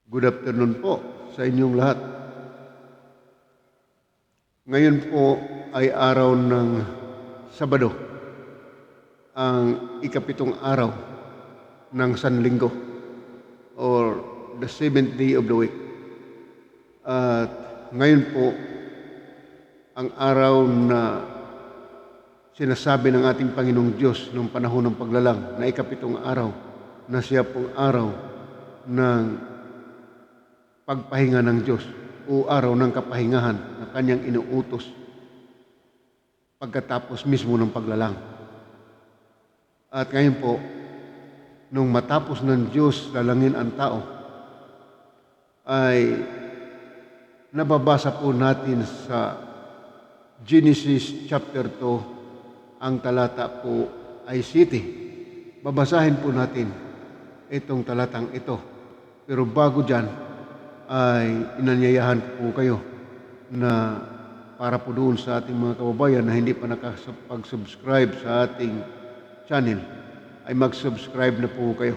Good afternoon po sa inyong lahat. Ngayon po ay araw ng Sabado, ang ikapitong araw ng Sanlinggo or the 7th day of the week. At ngayon po, ang araw na sinasabi ng ating Panginoong Diyos noong panahon ng paglalang na ikapitong araw na siya pong araw ng pagpahinga ng Diyos o araw ng kapahingahan na kanyang inuutos pagkatapos mismo ng paglalang. At ngayon po, nung matapos ng Diyos lalangin ang tao, ay nababasa po natin sa Genesis chapter 2, ang talata po ay 7. Babasahin po natin itong talatang ito. Pero bago dyan, ay inanyayahan po kayo na para po doon sa ating mga kababayan na hindi pa nakapag-subscribe sa ating channel, ay mag-subscribe na po kayo.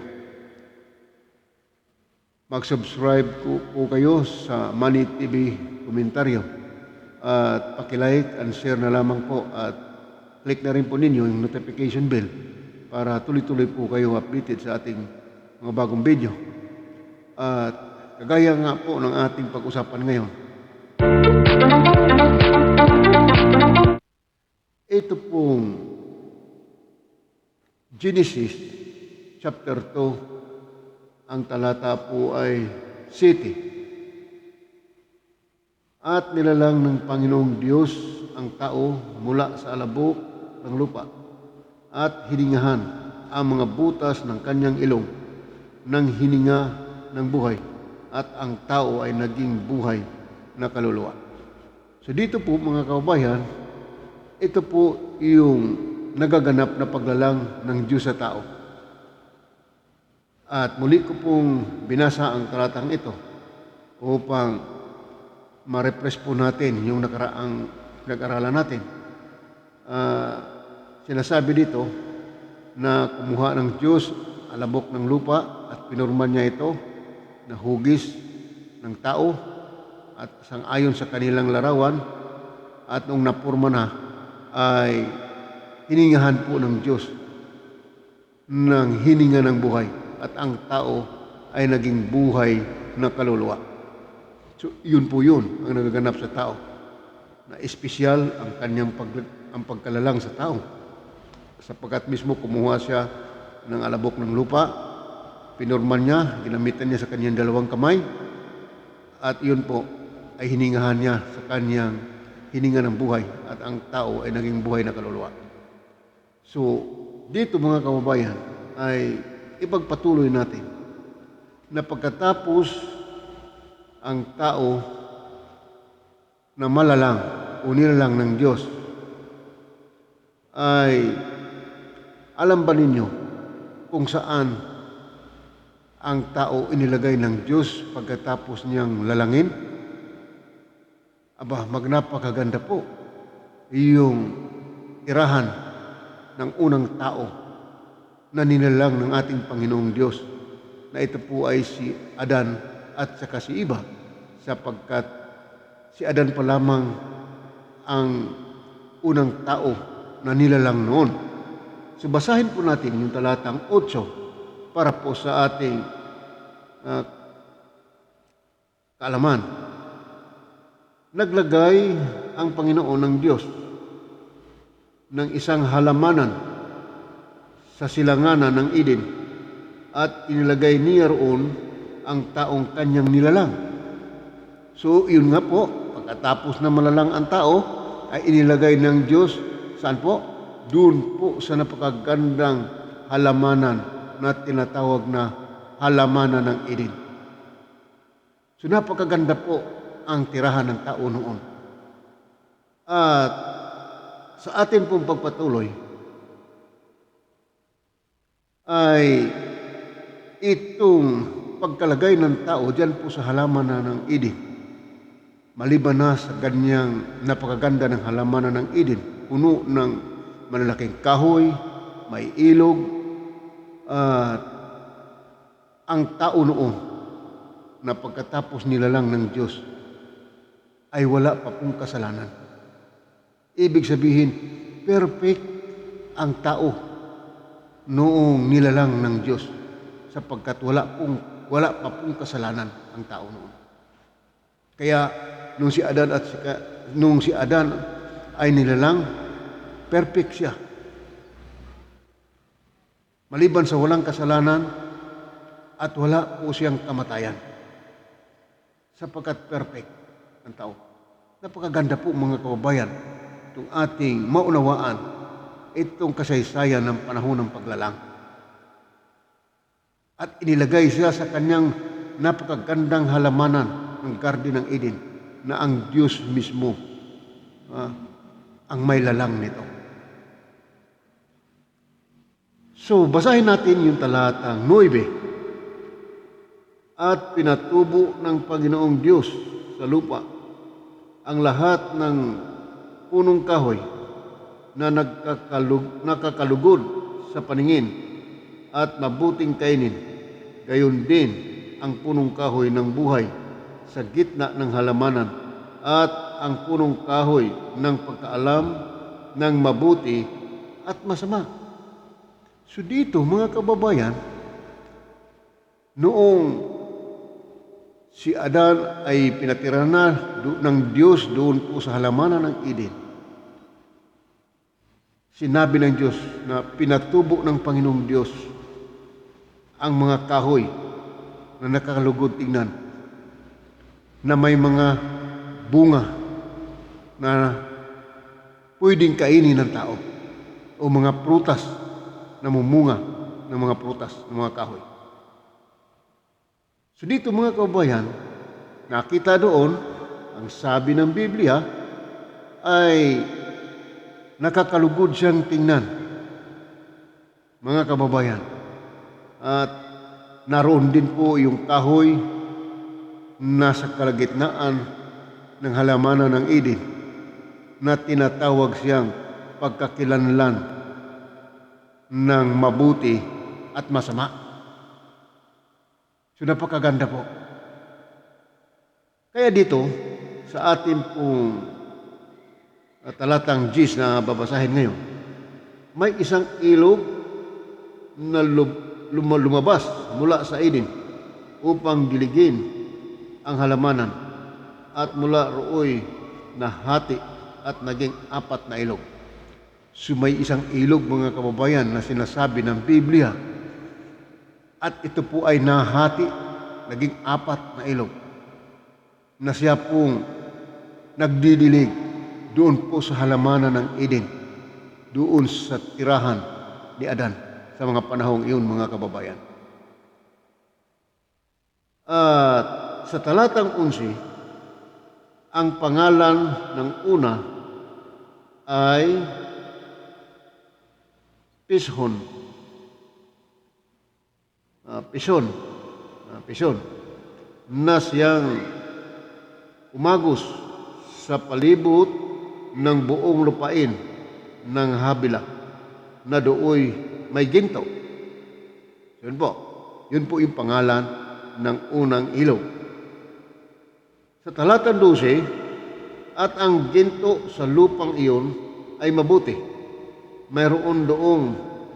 Mag-subscribe po kayo sa Money TV Komentaryo at pakilike and share na lamang po at click na rin po ninyo yung notification bell para tuloy-tuloy po kayo updated sa ating mga bagong video. At kagaya nga po ng ating pag-usapan ngayon, ito pong Genesis chapter 2, ang talata po ay 7. At nilalang ng Panginoong Diyos ang tao mula sa alabok ng lupa at hiningahan ang mga butas ng kanyang ilong ng hininga ng buhay, at ang tao ay naging buhay na kaluluwa. So dito po mga kababayan, ito po yung nagaganap na paglalang ng Diyos sa tao. At muli ko pong binasa ang talatang ito upang ma-refresh po natin yung nakaraang nag-aralan natin. Sinasabi dito na kumuha ng Diyos alabok ng lupa at pinurman niya ito na hugis ng tao at sangayon sa kanilang larawan, at nung napurma na ay hiningahan po ng Diyos ng hininga ng buhay, at ang tao ay naging buhay na kaluluwa. So yun po yun ang nagaganap sa tao, na espesyal ang kanyang pagkalalang sa tao, sapagkat mismo kumuha siya ng alabok ng lupa, pinurman niya, ginamitan niya sa kanyang dalawang kamay, at yun po ay hiningahan niya sa kanyang hininga ng buhay, at ang tao ay naging buhay na kaluluwa. So dito mga kababayan ay ipagpatuloy natin na pagkatapos ang tao na malalang o nilalang ng Diyos, ay alam ba ninyo kung saan ang tao inilagay ng Diyos pagkatapos niyang lalangin? Aba, magnapakaganda po yung tirahan ng unang tao na nilalang ng ating Panginoong Diyos, na ito po ay si Adan at saka si Eva, sapagkat si Adan pa lamang ang unang tao na nilalang noon. So basahin po natin yung talatang 8 para po sa ating kaalaman. Naglagay ang Panginoon ng Diyos ng isang halamanan sa silanganan ng Eden, at inilagay niya roon ang taong kanyang nilalang. So yun nga po, pagkatapos na malalang ang tao, ay inilagay ng Diyos, saan po? Doon po sa napakagandang halamanan na tinatawag na halamanan ng Eden. So napakaganda po ang tirahan ng tao noon. At sa atin pong pagpatuloy ay itong pagkalagay ng tao diyan po sa halamanan ng Eden, maliban na sa ganyang napakaganda ng halamanan ng Eden, puno ng malalaking kahoy, may ilog, at ang tao noon na pagkatapos nilalang ng Diyos ay wala pa pong kasalanan. Ibig sabihin, perfect ang tao noong nilalang ng Diyos sapagkat wala pa pong kasalanan ang tao noon. Kaya nung si Adan ay nilalang, perfect siya. Maliban sa walang kasalanan at wala po siyang kamatayan. Sapagkat perfect ang tao. Napakaganda po mga kababayan itong ating maunawaan itong kasaysayan ng panahon ng paglalang. At inilagay siya sa kanyang napakagandang halamanan ng Garden ng Eden na ang Diyos mismo ang may lalang nito. So, basahin natin yung talatang 9. At pinatubo ng Panginoong Diyos sa lupa ang lahat ng punong kahoy na nakakalugod sa paningin at mabuting kainin. Gayon din ang punong kahoy ng buhay sa gitna ng halamanan at ang punong kahoy ng pagkaalam ng mabuti at masama. So dito mga kababayan, noong si Adan ay pinatira na ng Diyos doon po sa halamanan ng Eden, sinabi ng Diyos na pinatubo ng Panginoong Diyos ang mga kahoy na nakakalugod tingnan, na may mga bunga na pwedeng kainin ng tao o mga prutas na mumunga ng mga prutas ng mga kahoy. So dito mga kababayan, nakita doon, ang sabi ng Biblia ay nakakalugod siyang tingnan, mga kababayan. At naroon din po yung kahoy nasa kalagitnaan ng halamanan ng Eden na tinatawag siyang pagkakilanlan ng mabuti at masama. So napakaganda po. Kaya dito, sa ating pong talatang 10 na babasahin ngayon, may isang ilog na lumabas mula sa Eden upang diligin ang halamanan at mula rooy nahati at naging 4 na ilog. So may isang ilog mga kababayan na sinasabi ng Biblia at ito po ay nahati, naging 4 na ilog na siya pong nagdidilig doon po sa halamanan ng Eden, doon sa tirahan ni Adan sa mga panahong iyon mga kababayan. At sa talatang 11, ang pangalan ng una ay Pishon, na siyang umagos sa palibot ng buong lupain ng Habila na dooy may ginto. Yun po yung pangalan ng unang ilog. Sa talatang 12, at ang ginto sa lupang iyon ay mabuti. Mayroon doong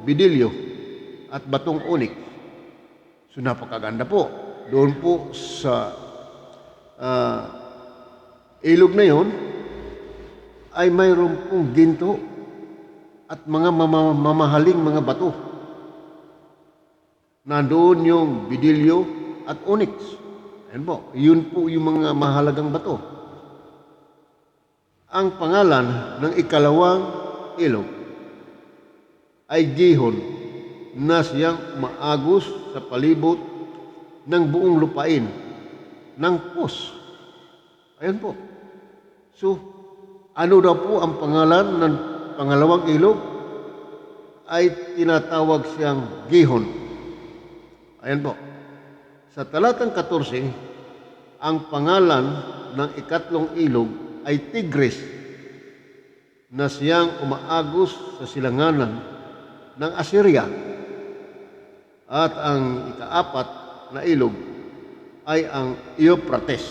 bidilyo at batong onyx. So napakaganda po. Doon po sa ilog na yon ay mayroon pong ginto at mga mamahaling mga bato. Nandoon yung bidilyo at onyx. Ayan po, yun po yung mga mahalagang bato. Ang pangalan ng ikalawang ilog ay Gihon, na siyang maagos sa palibot ng buong lupain ng Pus. Ayan po. So, ano daw po ang pangalan ng pangalawang ilog? Ay tinatawag siyang Gihon. Ayan po. Sa talatang 14, ang pangalan ng ikatlong ilog ay Tigris, na siyang umaagos sa silanganan ng Assyria. At ang ika-4 na ilog ay ang Euphrates.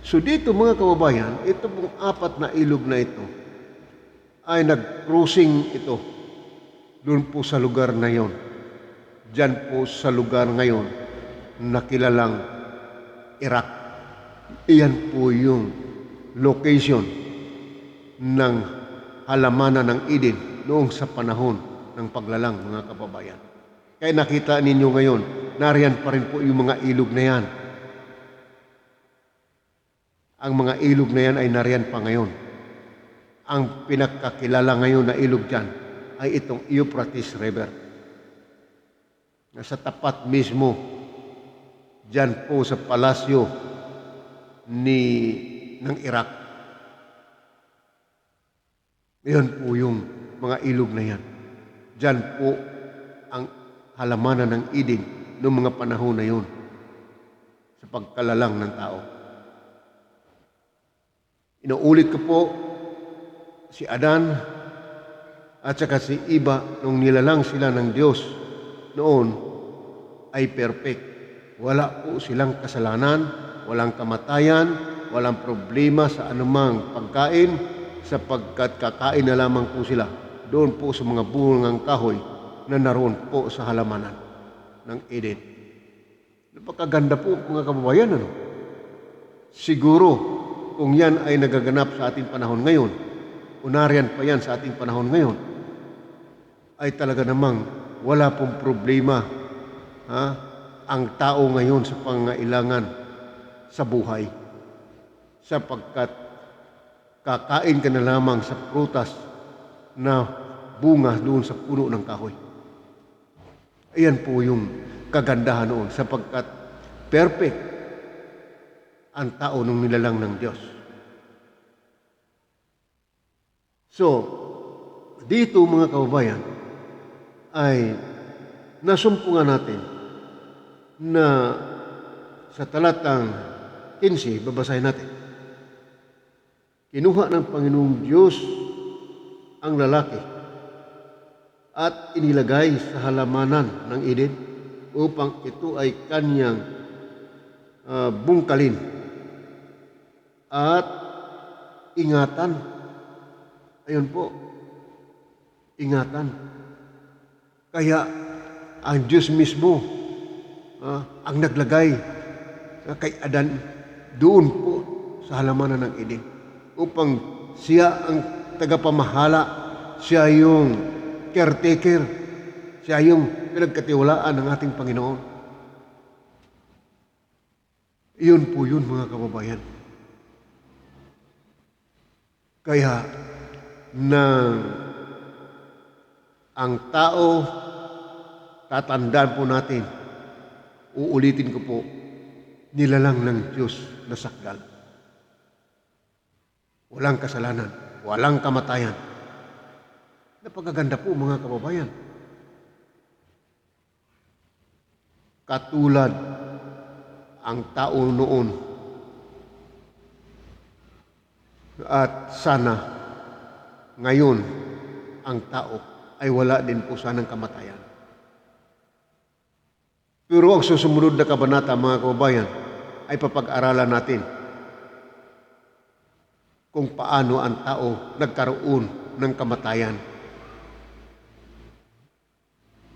So dito mga kababayan, ito pong apat na ilog na ito ay nag-crossing ito doon po sa lugar na yon. Diyan po sa lugar ngayon na kilalang Iraq. Iyan po yung location ng halamanan ng Eden noong sa panahon ng paglalang, mga kababayan. Kaya nakita ninyo ngayon, nariyan pa rin po yung mga ilog na yan. Ang mga ilog na yan ay nariyan pa ngayon. Ang pinagkakilala ngayon na ilog dyan ay itong Euphrates River. Nasa tapat mismo, dyan po sa palasyo ng Iraq. Iyon po yung mga ilog na yan. Diyan po ang halamanan ng Eden noong mga panahon na yun sa pagkalalang ng tao. Inuulit ko po, si Adan at saka si Eva nung nilalang sila ng Diyos noon ay perfect. Wala po silang kasalanan, walang kamatayan, walang problema sa anumang pagkain, sapagkat kakain na lamang po sila doon po sa mga bungang kahoy na naroon po sa halamanan ng Eden. Napakaganda po mga kababayan, ano? Siguro kung yan ay nagaganap sa ating panahon ngayon, unarian pa yan sa ating panahon ngayon, ay talaga namang wala pong problema ang tao ngayon sa pangailangan sa buhay, sapagkat kakain ka na lamang sa prutas na bunga doon sa puno ng kahoy. Ayan po yung kagandahan noon, sapagkat perfect ang tao nung nilalang ng Diyos. So, dito mga kababayan, ay nasumpungan natin na sa talatang 15, babasahin natin. Kinuha ng Panginoong Diyos ang lalaki at inilagay sa halamanan ng Eden upang ito ay kanyang bungkalin at ingatan. Ayun po, ingatan. Kaya ang Diyos mismo ang naglagay kay Adan doon po sa halamanan ng Eden upang siya ang tagapamahala, siya yung caretaker, siya yung pinagkatiwalaan ng ating Panginoon. Iyon po yun mga kababayan. Kaya ang tao, tatandaan po natin, uulitin ko po, nilalang ng Diyos na sakdal. Walang kasalanan, walang kamatayan. Napakaganda po mga kababayan. Katulad ang tao noon at sana ngayon ang tao ay wala din po sanang kamatayan. Pero ang susunod na kabanata mga kababayan ay papag-aralan natin kung paano ang tao nagkaroon ng kamatayan.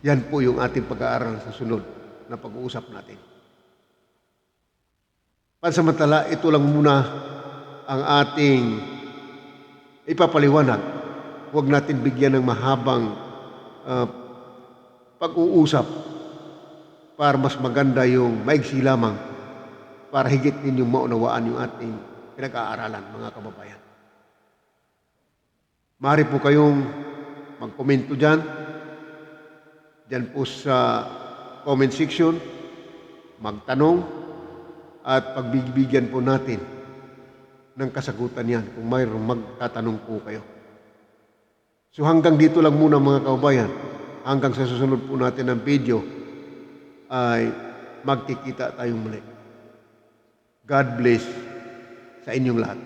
Yan po yung ating pag-aaral sa sunod na pag-uusap natin. Pansamantala, ito lang muna ang ating ipapaliwanag. Huwag natin bigyan ng mahabang pag-uusap para mas maganda yung maigsi lamang para higit ninyong maunawaan yung ating pinag-aaralan, mga kababayan. Maaari po kayong mag-komento dyan po sa comment section, magtanong, at pagbibigyan po natin ng kasagutan yan kung mayroong magtatanong po kayo. So hanggang dito lang muna mga kababayan, hanggang sa susunod po natin ng video ay magkikita tayong muli. God bless sa inyong lahat.